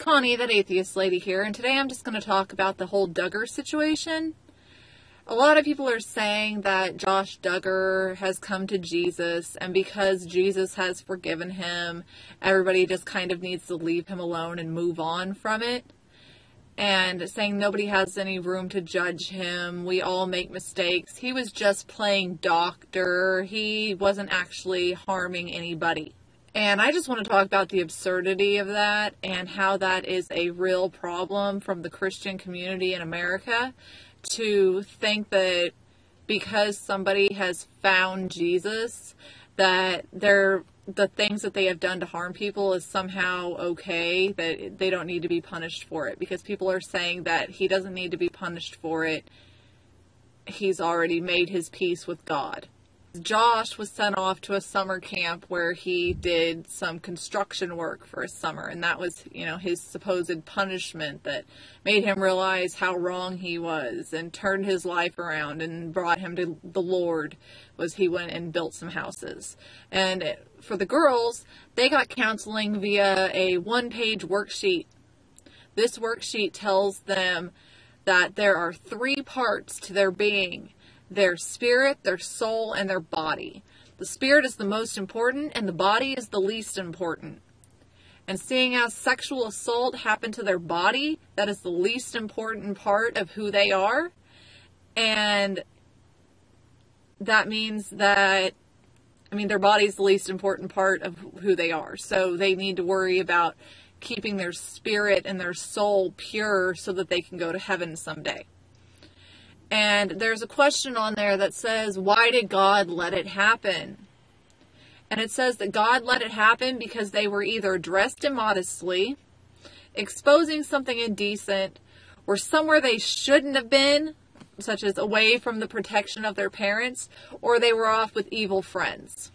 Koni, that Atheist Lady here, and today I'm just going to talk about the whole Duggar situation. A lot of people are saying that Josh Duggar has come to Jesus, and because Jesus has forgiven him, everybody just kind of needs to leave him alone and move on from it. And saying nobody has any room to judge him. We all make mistakes. He was just playing doctor. He wasn't actually harming anybody. And I just want to talk about the absurdity of that and how that is a real problem from the Christian community in America, to think that because somebody has found Jesus, that the things that they have done to harm people is somehow okay, that they don't need to be punished for it, because people are saying that he doesn't need to be punished for it. He's already made his peace with God. Josh was sent off to a summer camp where he did some construction work for a summer, and that was, his supposed punishment that made him realize how wrong he was and turned his life around and brought him to the Lord. Was he went and built some houses. And for the girls, they got counseling via a one-page worksheet. This worksheet tells them that there are 3 parts to their being: their spirit, their soul, and their body. The spirit is the most important, and the body is the least important. And seeing as sexual assault happened to their body, that is the least important part of who they are. And that means that, their body is the least important part of who they are. So they need to worry about keeping their spirit and their soul pure so that they can go to heaven someday. And there's a question on there that says, why did God let it happen? And it says that God let it happen because they were either dressed immodestly, exposing something indecent, or somewhere they shouldn't have been, such as away from the protection of their parents, or they were off with evil friends.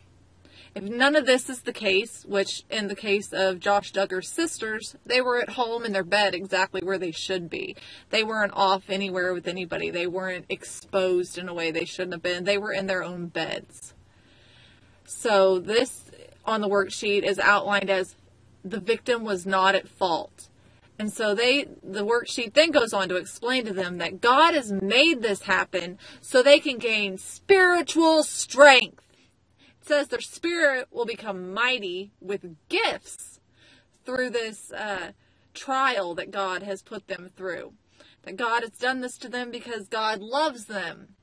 If none of this is the case, which in the case of Josh Duggar's sisters, they were at home in their bed exactly where they should be. They weren't off anywhere with anybody. They weren't exposed in a way they shouldn't have been. They were in their own beds. So this on the worksheet is outlined as the victim was not at fault. And so the worksheet then goes on to explain to them that God has made this happen so they can gain spiritual strength. Says their spirit will become mighty with gifts through this trial that God has put them through. That God has done this to them because God loves them.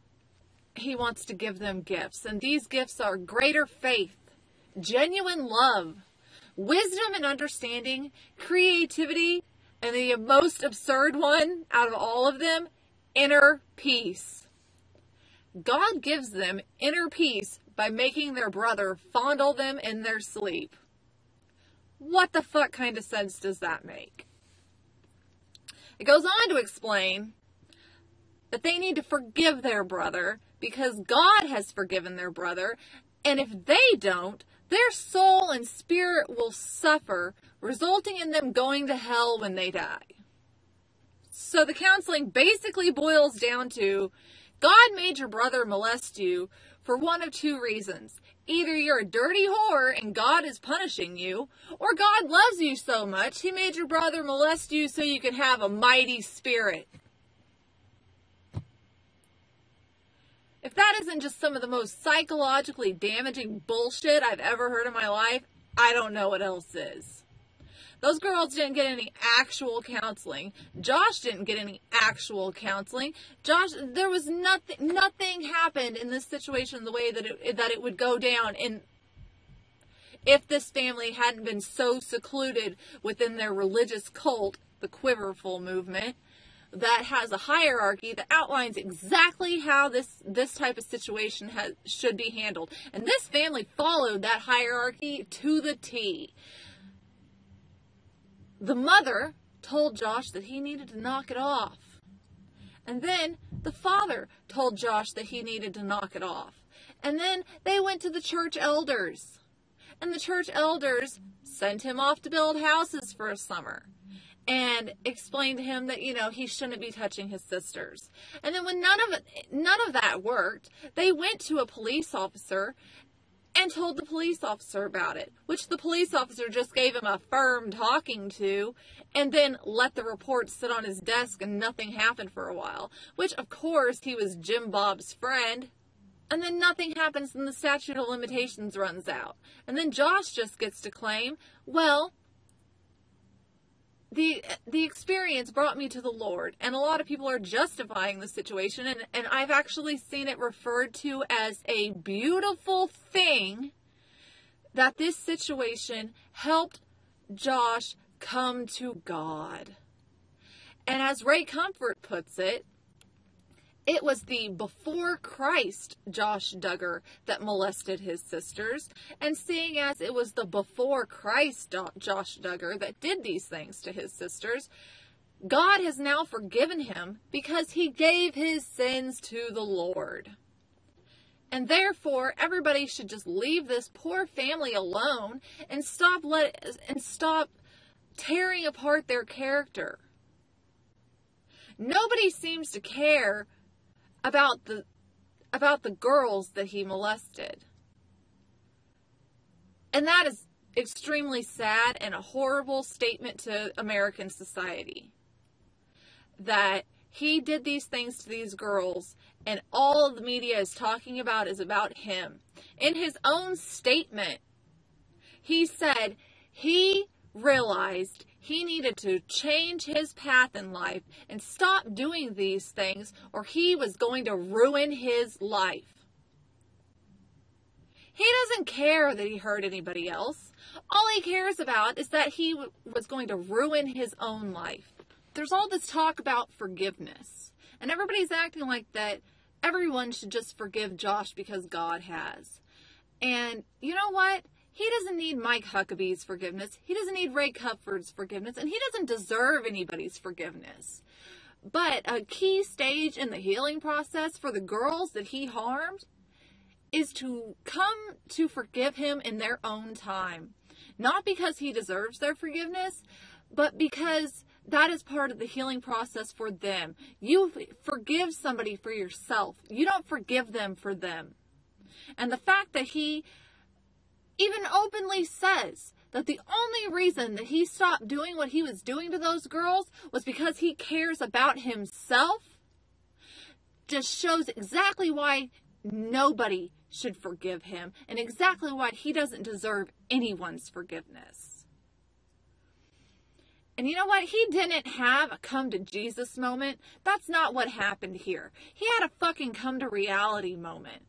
He wants to give them gifts. And these gifts are greater faith, genuine love, wisdom and understanding, creativity, and the most absurd one out of all of them, inner peace. God gives them inner peace by making their brother fondle them in their sleep. What the fuck kind of sense does that make? It goes on to explain that they need to forgive their brother because God has forgiven their brother, and if they don't, their soul and spirit will suffer, resulting in them going to hell when they die. So the counseling basically boils down to, God made your brother molest you for one of 2 reasons. Either you're a dirty whore and God is punishing you, or God loves you so much, he made your brother molest you so you can have a mighty spirit. If that isn't just some of the most psychologically damaging bullshit I've ever heard in my life, I don't know what else is. Those girls didn't get any actual counseling. Josh didn't get any actual counseling. There was nothing happened in this situation the way that it would go down if this family hadn't been so secluded within their religious cult, the Quiverful movement, that has a hierarchy that outlines exactly how this type of situation should be handled. And this family followed that hierarchy to the T. The mother told Josh that he needed to knock it off. And then the father told Josh that he needed to knock it off. And then they went to the church elders. And the church elders sent him off to build houses for a summer. And explained to him that, he shouldn't be touching his sisters. And then when none of that worked, they went to a police officer and told the police officer about it, which the police officer just gave him a firm talking to and then let the report sit on his desk and nothing happened for a while, which of course he was Jim Bob's friend. And then nothing happens and the statute of limitations runs out. And then Josh just gets to claim, well, the experience brought me to the Lord. And a lot of people are justifying the situation. And I've actually seen it referred to as a beautiful thing that this situation helped Josh come to God. And as Ray Comfort puts it, it was the before Christ Josh Duggar that molested his sisters. And seeing as it was the before Christ Josh Duggar that did these things to his sisters, God has now forgiven him because he gave his sins to the Lord. And therefore, everybody should just leave this poor family alone and stop tearing apart their character. Nobody seems to care about the girls that he molested. And that is extremely sad and a horrible statement to American society. That he did these things to these girls and all the media is talking about is about him. In his own statement, he said he realized he needed to change his path in life and stop doing these things or he was going to ruin his life. He doesn't care that he hurt anybody else. All he cares about is that he was going to ruin his own life. There's all this talk about forgiveness, and everybody's acting like that everyone should just forgive Josh because God has. And you know what? He doesn't need Mike Huckabee's forgiveness. He doesn't need Ray Comfort's forgiveness. And he doesn't deserve anybody's forgiveness. But a key stage in the healing process for the girls that he harmed is to come to forgive him in their own time. Not because he deserves their forgiveness, but because that is part of the healing process for them. You forgive somebody for yourself. You don't forgive them for them. And the fact that he even openly says that the only reason that he stopped doing what he was doing to those girls was because he cares about himself just shows exactly why nobody should forgive him and exactly why he doesn't deserve anyone's forgiveness. And you know what? He didn't have a come to Jesus moment. That's not what happened here. He had a fucking come to reality moment.